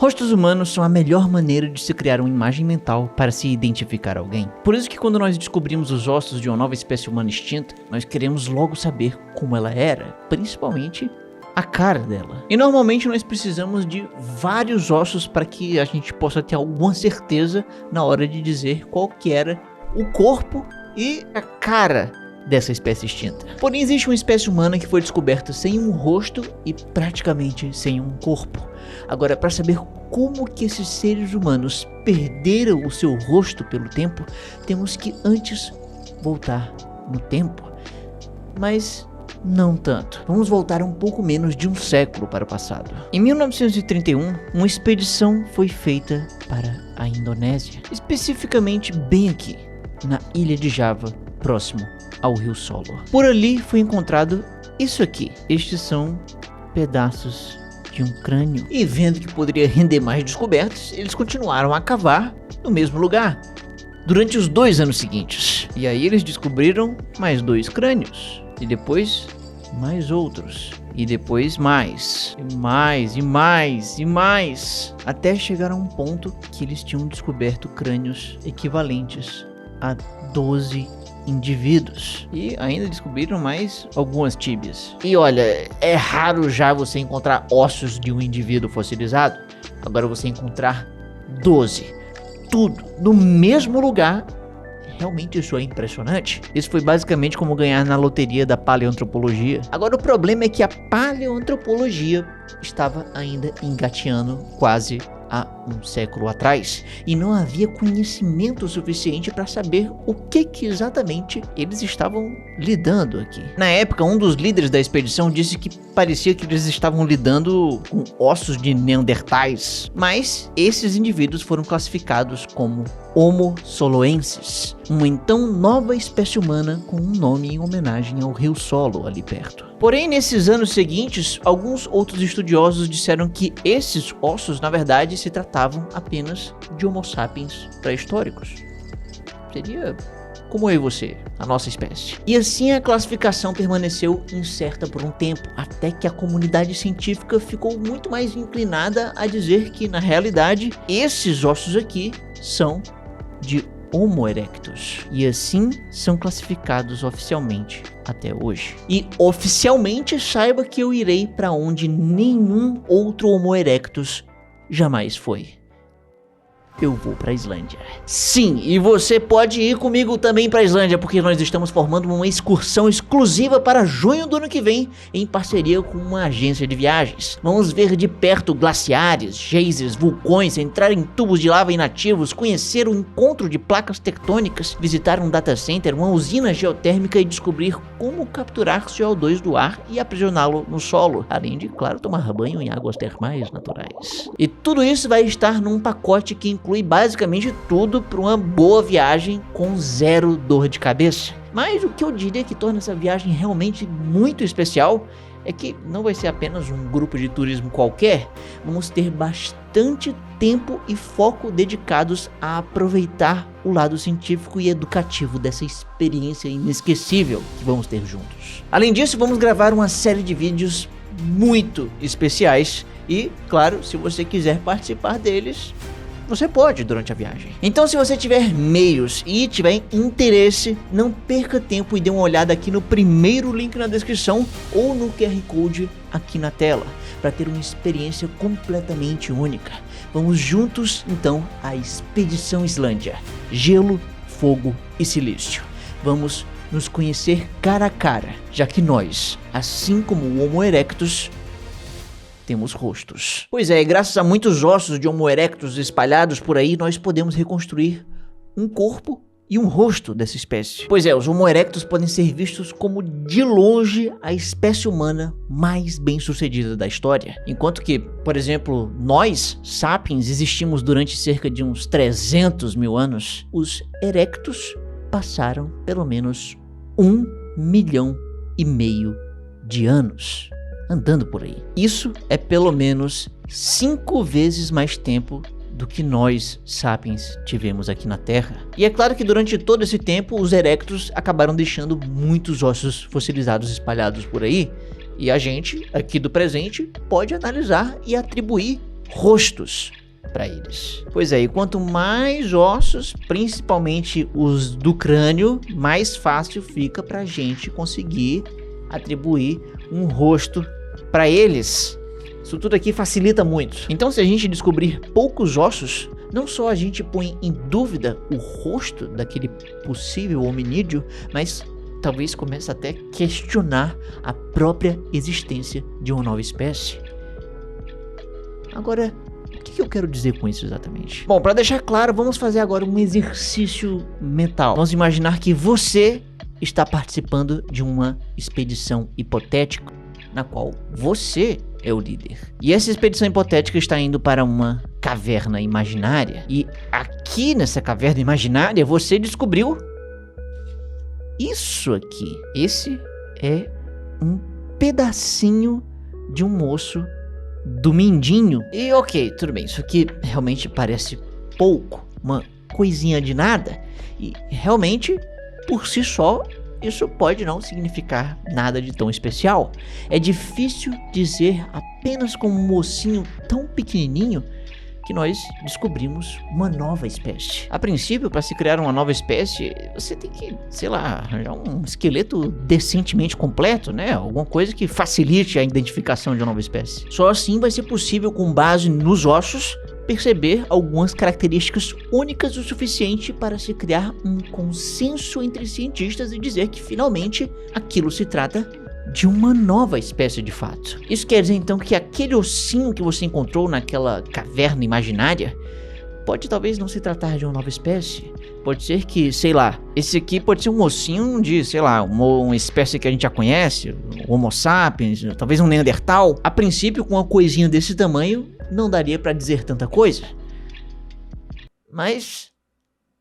Rostos humanos são a melhor maneira de se criar uma imagem mental para se identificar alguém. Por isso que quando nós descobrimos os ossos de uma nova espécie humana extinta, nós queremos logo saber como ela era, principalmente a cara dela. E normalmente nós precisamos de vários ossos para que a gente possa ter alguma certeza na hora de dizer qual que era o corpo e a cara dessa espécie extinta. Porém, existe uma espécie humana que foi descoberta sem um rosto e praticamente sem um corpo. Agora, para saber como que esses seres humanos perderam o seu rosto pelo tempo, temos que antes voltar no tempo. Mas não tanto. Vamos voltar um pouco menos de um século para o passado. Em 1931, uma expedição foi feita para a Indonésia, especificamente bem aqui, na ilha de Java, próximo ao rio Solo. Por ali foi encontrado isso aqui. Estes são pedaços de um crânio. E vendo que poderia render mais descobertas, eles continuaram a cavar no mesmo lugar durante os 2 anos seguintes. E aí eles descobriram mais 2 crânios. E depois mais outros. E depois mais. E mais, e mais, e mais. Até chegar a um ponto que eles tinham descoberto crânios equivalentes a 12 indivíduos. E ainda descobriram mais algumas tíbias. E olha, é raro já você encontrar ossos de um indivíduo fossilizado. Agora você encontrar 12. Tudo no mesmo lugar. Realmente isso é impressionante. Isso foi basicamente como ganhar na loteria da paleoantropologia. Agora o problema é que a paleoantropologia estava ainda engateando quase há um século atrás, e não havia conhecimento suficiente para saber o que exatamente eles estavam lidando aqui. Na época, um dos líderes da expedição disse que parecia que eles estavam lidando com ossos de neandertais, mas esses indivíduos foram classificados como Homo soloenses, uma então nova espécie humana com um nome em homenagem ao rio Solo ali perto. Porém, nesses anos seguintes, alguns outros estudiosos disseram que esses ossos, na verdade, se tratavam apenas de Homo sapiens pré-históricos. Seria como eu e você, a nossa espécie. E assim a classificação permaneceu incerta por um tempo, até que a comunidade científica ficou muito mais inclinada a dizer que, na realidade, esses ossos aqui são de Homo erectus, e assim são classificados oficialmente até hoje. E oficialmente saiba que eu irei para onde nenhum outro Homo erectus jamais foi. Eu vou para a Islândia. Sim, e você pode ir comigo também para a Islândia, porque nós estamos formando uma excursão exclusiva para junho do ano que vem, em parceria com uma agência de viagens. Vamos ver de perto glaciares, geysers, vulcões, entrar em tubos de lava inativos, conhecer o encontro de placas tectônicas, visitar um data center, uma usina geotérmica e descobrir como capturar CO2 do ar e aprisioná-lo no solo, além de, claro, tomar banho em águas termais naturais. E tudo isso vai estar num pacote que inclui basicamente tudo para uma boa viagem com 0 dor de cabeça. Mas o que eu diria que torna essa viagem realmente muito especial é que não vai ser apenas um grupo de turismo qualquer. Vamos ter bastante tempo e foco dedicados a aproveitar o lado científico e educativo dessa experiência inesquecível que vamos ter juntos. Além disso, vamos gravar uma série de vídeos muito especiais e, claro, se você quiser participar deles, você pode durante a viagem. Então, se você tiver meios e tiver interesse, não perca tempo e dê uma olhada aqui no primeiro link na descrição ou no QR Code aqui na tela, para ter uma experiência completamente única. Vamos juntos, então, à Expedição Islândia. Gelo, fogo e silício. Vamos nos conhecer cara a cara, já que nós, assim como o Homo erectus, temos rostos. Pois é, graças a muitos ossos de Homo erectus espalhados por aí, nós podemos reconstruir um corpo e um rosto dessa espécie. Pois é, os Homo erectus podem ser vistos como, de longe, a espécie humana mais bem-sucedida da história. Enquanto que, por exemplo, nós, sapiens, existimos durante cerca de uns 300 mil anos, os erectus passaram pelo menos 1,5 milhão de anos andando por aí. Isso é pelo menos 5 vezes mais tempo do que nós, sapiens, tivemos aqui na Terra. E é claro que durante todo esse tempo, os erectus acabaram deixando muitos ossos fossilizados espalhados por aí, e a gente, aqui do presente, pode analisar e atribuir rostos para eles. Pois é, e quanto mais ossos, principalmente os do crânio, mais fácil fica pra gente conseguir atribuir um rosto para eles. Isso tudo aqui facilita muito. Então, se a gente descobrir poucos ossos, não só a gente põe em dúvida o rosto daquele possível hominídeo, mas talvez comece até a questionar a própria existência de uma nova espécie. Agora, o que eu quero dizer com isso exatamente? Bom, para deixar claro, vamos fazer agora um exercício mental. Vamos imaginar que você está participando de uma expedição hipotética, na qual você é o líder. E essa expedição hipotética está indo para uma caverna imaginária. E aqui nessa caverna imaginária você descobriu isso aqui. Esse é um pedacinho de um osso do mindinho. E ok, tudo bem, isso aqui realmente parece pouco, uma coisinha de nada. E realmente, por si só, isso pode não significar nada de tão especial. É difícil dizer apenas com um ossinho tão pequenininho que nós descobrimos uma nova espécie. A princípio, para se criar uma nova espécie, você tem que, sei lá, arranjar um esqueleto decentemente completo, né? Alguma coisa que facilite a identificação de uma nova espécie. Só assim vai ser possível, com base nos ossos, perceber algumas características únicas o suficiente para se criar um consenso entre cientistas e dizer que finalmente aquilo se trata de uma nova espécie de fato. Isso quer dizer então que aquele ossinho que você encontrou naquela caverna imaginária pode talvez não se tratar de uma nova espécie. Pode ser que, sei lá, esse aqui pode ser um ossinho de, sei lá, uma espécie que a gente já conhece, Homo sapiens, talvez um Neandertal. A princípio, com uma coisinha desse tamanho, não daria pra dizer tanta coisa. Mas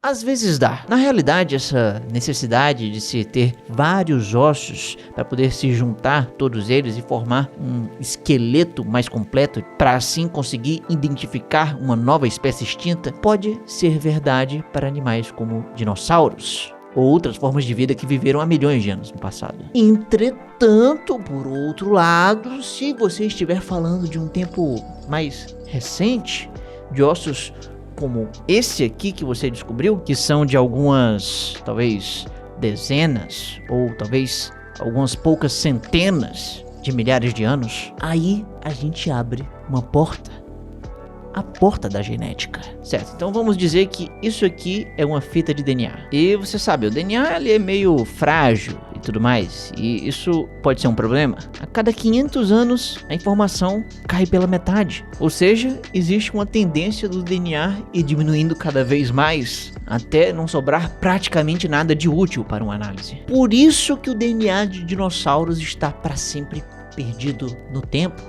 às vezes dá. Na realidade, essa necessidade de se ter vários ossos para poder se juntar todos eles e formar um esqueleto mais completo, para assim conseguir identificar uma nova espécie extinta, pode ser verdade para animais como dinossauros ou outras formas de vida que viveram há milhões de anos no passado. Entretanto, por outro lado, se você estiver falando de um tempo mais recente, de ossos como esse aqui que você descobriu, que são de algumas, talvez, dezenas, ou talvez algumas poucas centenas de milhares de anos, aí a gente abre uma porta. A porta da genética, certo? Então vamos dizer que isso aqui é uma fita de DNA. E você sabe, o DNA ele é meio frágil e tudo mais, e isso pode ser um problema. A cada 500 anos a informação cai pela metade, ou seja, existe uma tendência do DNA ir diminuindo cada vez mais, até não sobrar praticamente nada de útil para uma análise. Por isso que o DNA de dinossauros está para sempre perdido no tempo.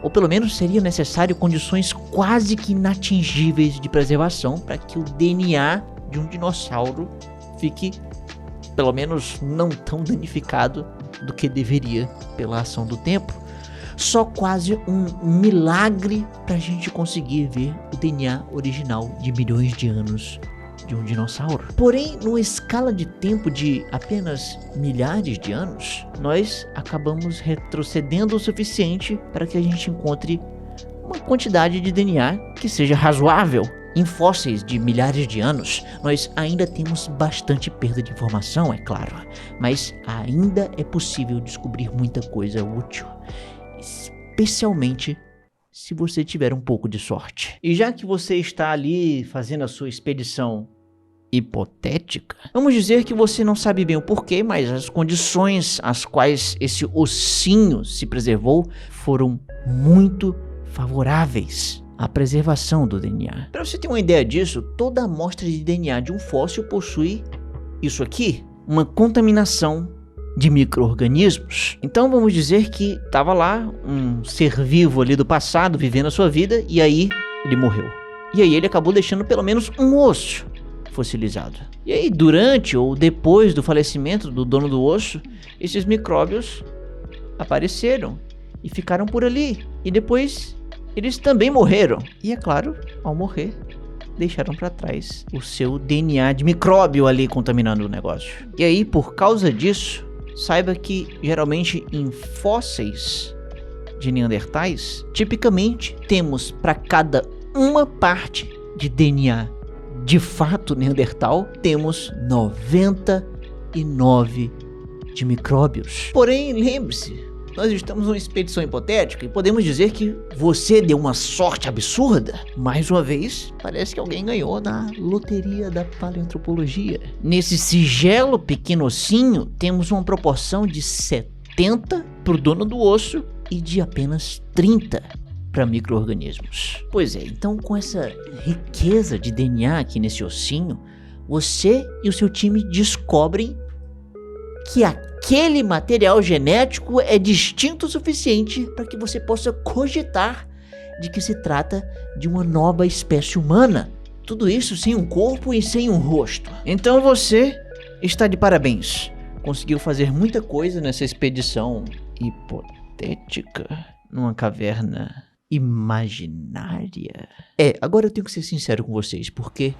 Ou pelo menos seria necessário condições quase que inatingíveis de preservação para que o DNA de um dinossauro fique, pelo menos, não tão danificado do que deveria pela ação do tempo. Só quase um milagre para a gente conseguir ver o DNA original de milhões de anos de um dinossauro. Porém, numa escala de tempo de apenas milhares de anos, nós acabamos retrocedendo o suficiente para que a gente encontre uma quantidade de DNA que seja razoável. Em fósseis de milhares de anos, nós ainda temos bastante perda de informação, é claro, mas ainda é possível descobrir muita coisa útil, especialmente se você tiver um pouco de sorte. E já que você está ali fazendo a sua expedição hipotética, vamos dizer que você não sabe bem o porquê, mas as condições às quais esse ossinho se preservou foram muito favoráveis à preservação do DNA. Para você ter uma ideia disso, toda amostra de DNA de um fóssil possui isso aqui, uma contaminação de micro-organismos. Então vamos dizer que estava lá um ser vivo ali do passado vivendo a sua vida e aí ele morreu. E aí ele acabou deixando pelo menos um osso fossilizado. E aí durante ou depois do falecimento do dono do osso, esses micróbios apareceram e ficaram por ali. E depois eles também morreram. E é claro, ao morrer, deixaram para trás o seu DNA de micróbio ali contaminando o negócio. E aí, por causa disso, saiba que geralmente em fósseis de neandertais, tipicamente temos para cada uma parte de DNA de fato neandertal, temos 99 de micróbios. Porém, lembre-se, nós estamos numa expedição hipotética e podemos dizer que você deu uma sorte absurda. Mais uma vez, parece que alguém ganhou na loteria da paleoantropologia. Nesse sigelo pequeno ossinho, temos uma proporção de 70 para o dono do osso e de apenas 30 para micro-organismos. Pois é, então com essa riqueza de DNA aqui nesse ossinho, você e o seu time descobrem que aquele material genético é distinto o suficiente para que você possa cogitar de que se trata de uma nova espécie humana. Tudo isso sem um corpo e sem um rosto. Então você está de parabéns. Conseguiu fazer muita coisa nessa expedição hipotética, numa caverna imaginária. Agora eu tenho que ser sincero com vocês, porque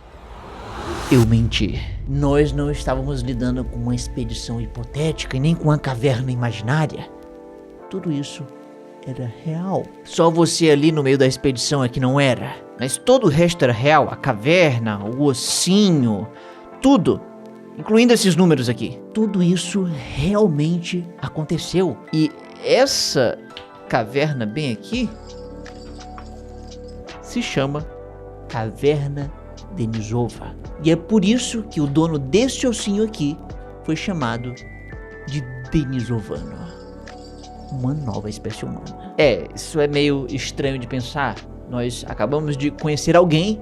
eu menti. Nós não estávamos lidando com uma expedição hipotética e nem com uma caverna imaginária. Tudo isso era real. Só você ali no meio da expedição é que não era. Mas todo o resto era real. A caverna, o ossinho, tudo. Incluindo esses números aqui. Tudo isso realmente aconteceu. E essa caverna bem aqui se chama Caverna Denisova. E é por isso que o dono desse ossinho aqui foi chamado de Denisovano. Uma nova espécie humana. Isso é meio estranho de pensar. Nós acabamos de conhecer alguém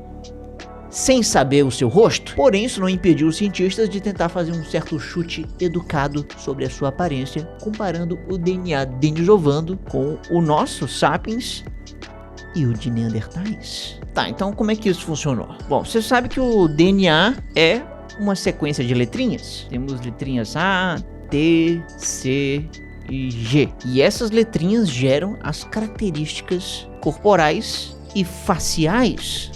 sem saber o seu rosto. Porém, isso não impediu os cientistas de tentar fazer um certo chute educado sobre a sua aparência, comparando o DNA denisovano com o nosso Sapiens e o de Neandertais. Tá, então como é que isso funcionou? Bom, você sabe que o DNA é uma sequência de letrinhas. Temos letrinhas A, T, C e G. E essas letrinhas geram as características corporais e faciais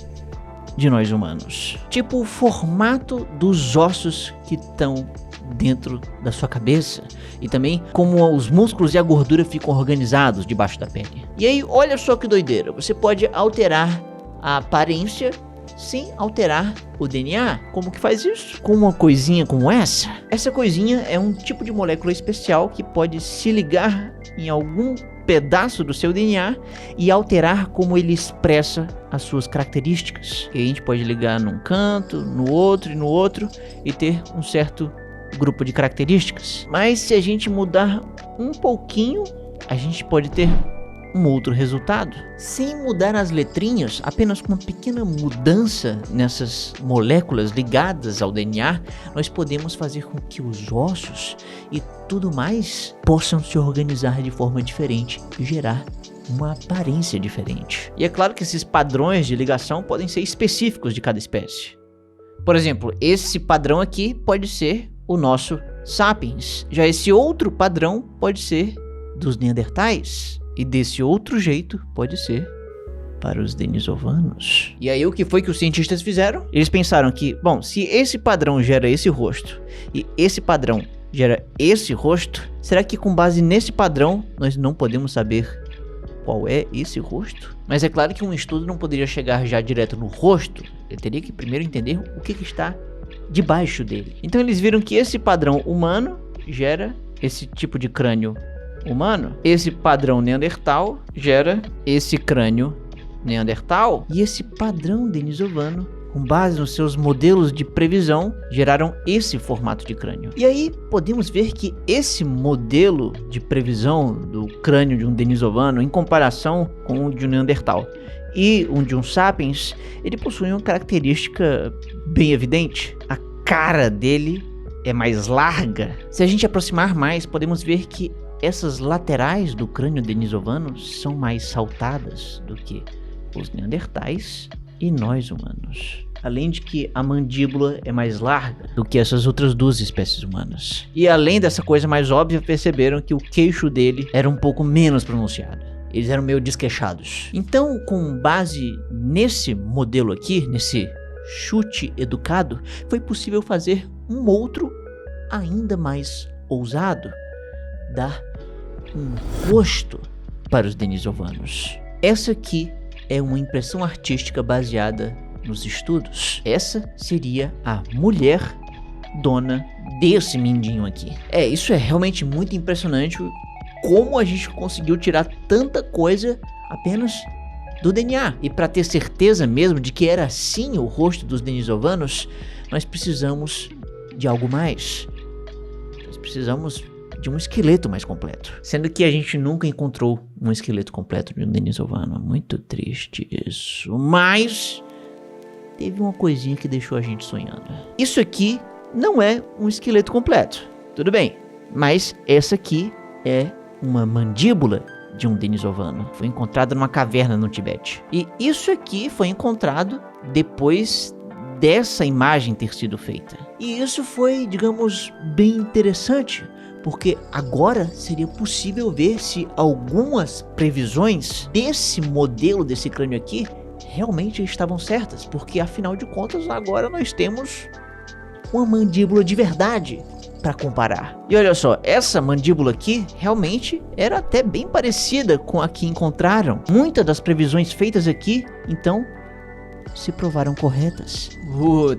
de nós humanos. Tipo o formato dos ossos que estão dentro da sua cabeça. E também como os músculos e a gordura ficam organizados debaixo da pele. E aí, olha só que doideira. Você pode alterar a aparência sem alterar o DNA. Como que faz isso? Com uma coisinha como essa. Essa coisinha é um tipo de molécula especial que pode se ligar em algum pedaço do seu DNA e alterar como ele expressa as suas características. E a gente pode ligar num canto, no outro e no outro e ter um certo grupo de características. Mas se a gente mudar um pouquinho, a gente pode ter um outro resultado. Sem mudar as letrinhas, apenas com uma pequena mudança nessas moléculas ligadas ao DNA, nós podemos fazer com que os ossos e tudo mais possam se organizar de forma diferente e gerar uma aparência diferente. E é claro que esses padrões de ligação podem ser específicos de cada espécie. Por exemplo, esse padrão aqui pode ser o nosso Sapiens. Já esse outro padrão pode ser dos Neandertais. E desse outro jeito pode ser para os denisovanos. E aí o que foi que os cientistas fizeram? Eles pensaram que, bom, se esse padrão gera esse rosto e esse padrão gera esse rosto, será que com base nesse padrão nós não podemos saber qual é esse rosto? Mas é claro que um estudo não poderia chegar já direto no rosto. Ele teria que primeiro entender o que está debaixo dele. Então eles viram que esse padrão humano gera esse tipo de crânio humano, esse padrão neandertal gera esse crânio neandertal, e esse padrão denisovano, com base nos seus modelos de previsão, geraram esse formato de crânio. E aí podemos ver que esse modelo de previsão do crânio de um denisovano, em comparação com o de um neandertal e um de um sapiens, ele possui uma característica bem evidente. A cara dele é mais larga. Se a gente aproximar mais, podemos ver que essas laterais do crânio denisovano são mais saltadas do que os neandertais e nós humanos. Além de que a mandíbula é mais larga do que essas outras duas espécies humanas. E além dessa coisa mais óbvia, perceberam que o queixo dele era um pouco menos pronunciado. Eles eram meio desqueixados. Então, com base nesse modelo aqui, nesse chute educado, foi possível fazer um outro ainda mais ousado. Dar um rosto para os denisovanos. Essa aqui é uma impressão artística baseada nos estudos. Essa seria a mulher dona desse mindinho aqui. Isso é realmente muito impressionante, como a gente conseguiu tirar tanta coisa apenas do DNA. E para ter certeza mesmo de que era assim o rosto dos denisovanos, nós precisamos de algo mais. Nós precisamos de um esqueleto mais completo. Sendo que a gente nunca encontrou um esqueleto completo de um denisovano. Muito triste isso. Mas teve uma coisinha que deixou a gente sonhando. Isso aqui não é um esqueleto completo. Tudo bem. Mas essa aqui é uma mandíbula de um denisovano. Foi encontrada numa caverna no Tibete. E isso aqui foi encontrado depois dessa imagem ter sido feita. E isso foi, digamos, bem interessante, porque agora seria possível ver se algumas previsões desse modelo, desse crânio aqui, realmente estavam certas, porque afinal de contas agora nós temos uma mandíbula de verdade para comparar. E olha só, essa mandíbula aqui realmente era até bem parecida com a que encontraram. Muitas das previsões feitas aqui, então, se provaram corretas.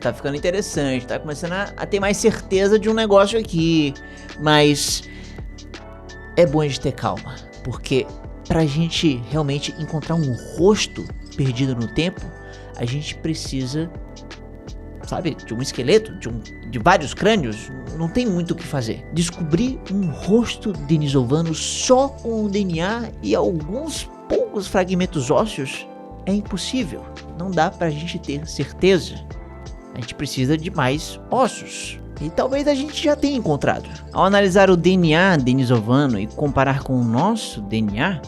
Tá ficando interessante, tá começando a ter mais certeza de um negócio aqui. Mas é bom a gente ter calma, porque pra gente realmente encontrar um rosto perdido no tempo, a gente precisa, sabe, de um esqueleto, de vários crânios. Não tem muito o que fazer. Descobrir um rosto denisovano só com o DNA e alguns poucos fragmentos ósseos é impossível. Não dá pra gente ter certeza. A gente precisa de mais ossos. E talvez a gente já tenha encontrado. Ao analisar o DNA denisovano e comparar com o nosso DNA,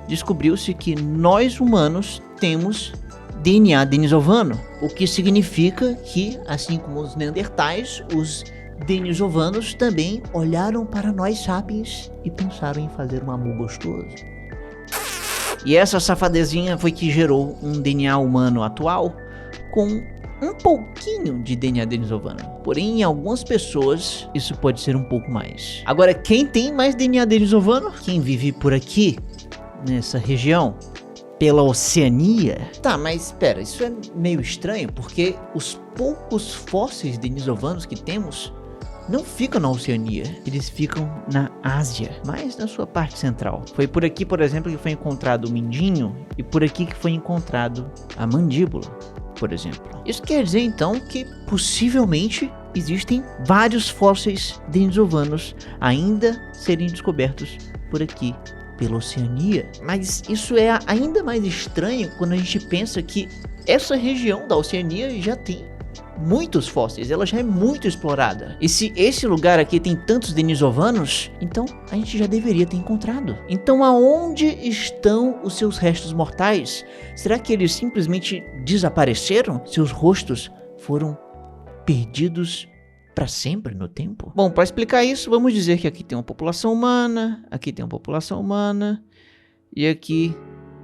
descobriu-se que nós humanos temos DNA denisovano, o que significa que, assim como os neandertais, os denisovanos também olharam para nós sapiens e pensaram em fazer um amor gostoso. E essa safadezinha foi que gerou um DNA humano atual com um pouquinho de DNA denisovano. Porém, em algumas pessoas, isso pode ser um pouco mais. Agora, quem tem mais DNA denisovano? Quem vive por aqui, nessa região, pela Oceania. Tá, mas espera, isso é meio estranho, porque os poucos fósseis denisovanos que temos não ficam na Oceania, eles ficam na Ásia, mas na sua parte central. Foi por aqui, por exemplo, que foi encontrado o mindinho, e por aqui que foi encontrado a mandíbula, por exemplo. Isso quer dizer então que possivelmente existem vários fósseis denisovanos ainda serem descobertos por aqui pela Oceania. Mas isso é ainda mais estranho quando a gente pensa que essa região da Oceania já tem muitos fósseis, ela já é muito explorada. E se esse lugar aqui tem tantos denisovanos, então a gente já deveria ter encontrado. Então aonde estão os seus restos mortais? Será que eles simplesmente desapareceram? Seus rostos foram perdidos para sempre no tempo? Bom, para explicar isso, vamos dizer que aqui tem uma população humana, aqui tem uma população humana, e aqui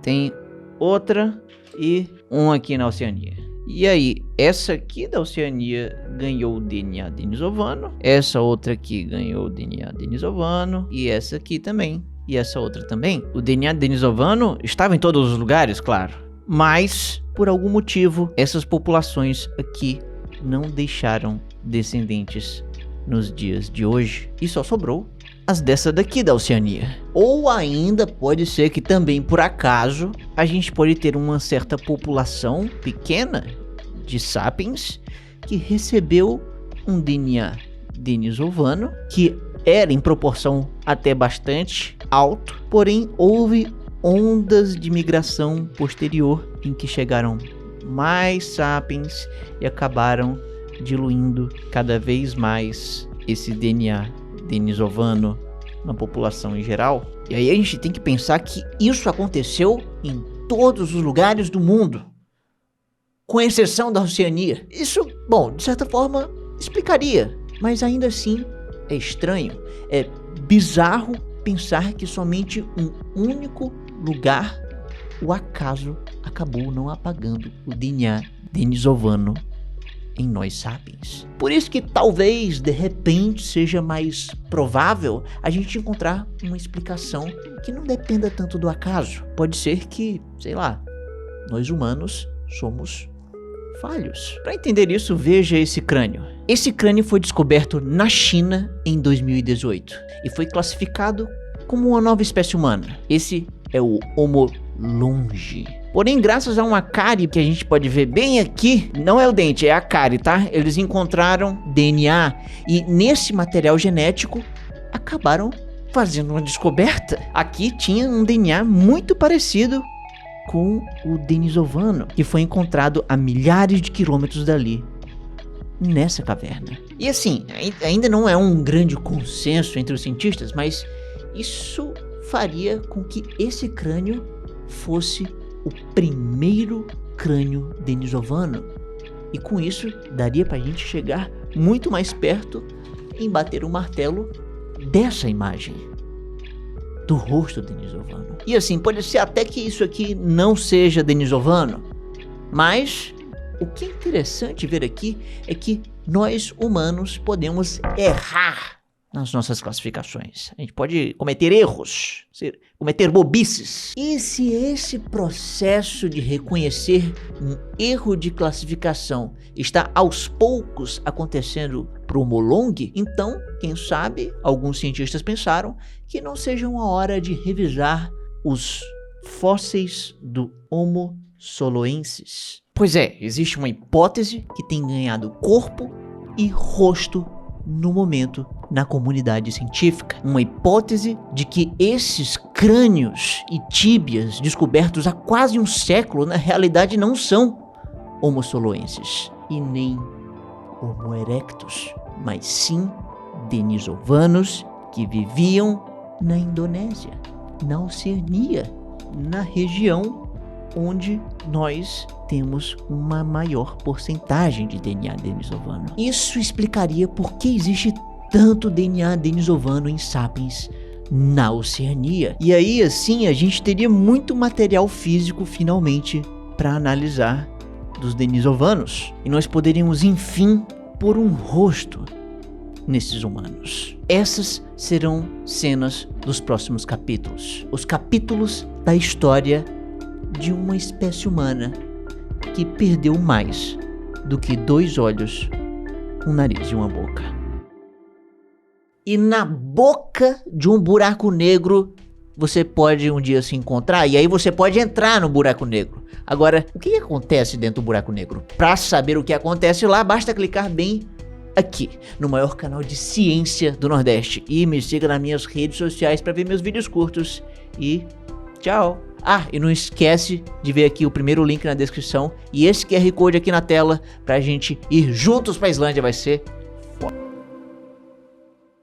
tem outra e um aqui na Oceania. E aí, essa aqui da Oceania ganhou o DNA denisovano, essa outra aqui ganhou o DNA denisovano, e essa aqui também, e essa outra também. O DNA denisovano estava em todos os lugares, claro, mas por algum motivo essas populações aqui não deixaram descendentes nos dias de hoje, e só sobrou as dessa daqui da Oceania. Ou ainda pode ser que também, por acaso, a gente pode ter uma certa população pequena de sapiens que recebeu um DNA denisovano que era em proporção até bastante alto, porém houve ondas de migração posterior em que chegaram mais sapiens e acabaram diluindo cada vez mais esse DNA denisovano na população em geral. E aí a gente tem que pensar que isso aconteceu em todos os lugares do mundo, com exceção da Oceania. Isso, bom, de certa forma explicaria, mas ainda assim é estranho, é bizarro pensar que somente um único lugar o acaso acabou não apagando o DNA denisovano em nós sapiens. Por isso que talvez, de repente, seja mais provável a gente encontrar uma explicação que não dependa tanto do acaso. Pode ser que, sei lá, nós humanos somos falhos. Para entender isso, veja esse crânio. Esse crânio foi descoberto na China em 2018 e foi classificado como uma nova espécie humana. Esse é o Homo longi. Porém, graças a uma cárie que a gente pode ver bem aqui, não é o dente, é a cárie, tá? Eles encontraram DNA e nesse material genético acabaram fazendo uma descoberta. Aqui tinha um DNA muito parecido com o denisovano, que foi encontrado a milhares de quilômetros dali, nessa caverna. E assim, ainda não é um grande consenso entre os cientistas, mas isso faria com que esse crânio fosse o primeiro crânio denisovano. E com isso, daria pra gente chegar muito mais perto em bater o martelo dessa imagem do rosto denisovano. E assim, pode ser até que isso aqui não seja denisovano, mas o que é interessante ver aqui é que nós humanos podemos errar nas nossas classificações. A gente pode cometer erros, cometer bobices. E se esse processo de reconhecer um erro de classificação está aos poucos acontecendo para o Homo longi, então, quem sabe, alguns cientistas pensaram que não seja uma hora de revisar os fósseis do Homo soloensis. Pois é, existe uma hipótese que tem ganhado corpo e rosto no momento na comunidade científica. Uma hipótese de que esses crânios e tíbias descobertos há quase um século na realidade não são Homo soloensis e nem Homo erectus, mas sim denisovanos que viviam na Indonésia, na Oceania, na região onde nós temos uma maior porcentagem de DNA denisovano. Isso explicaria por que existe tanto DNA denisovano em sapiens na Oceania. E aí, assim, a gente teria muito material físico finalmente para analisar dos denisovanos. E nós poderíamos, enfim, pôr um rosto nesses humanos. Essas serão cenas dos próximos capítulos. Os capítulos da história de uma espécie humana que perdeu mais do que 2 olhos, um nariz e uma boca. E na boca de um buraco negro você pode um dia se encontrar e aí você pode entrar no buraco negro. Agora, o que acontece dentro do buraco negro? Para saber o que acontece lá, basta clicar bem aqui no maior canal de ciência do Nordeste e me siga nas minhas redes sociais para ver meus vídeos curtos e tchau! Ah, e não esquece de ver aqui o primeiro link na descrição e esse QR Code aqui na tela pra gente ir juntos pra Islândia, vai ser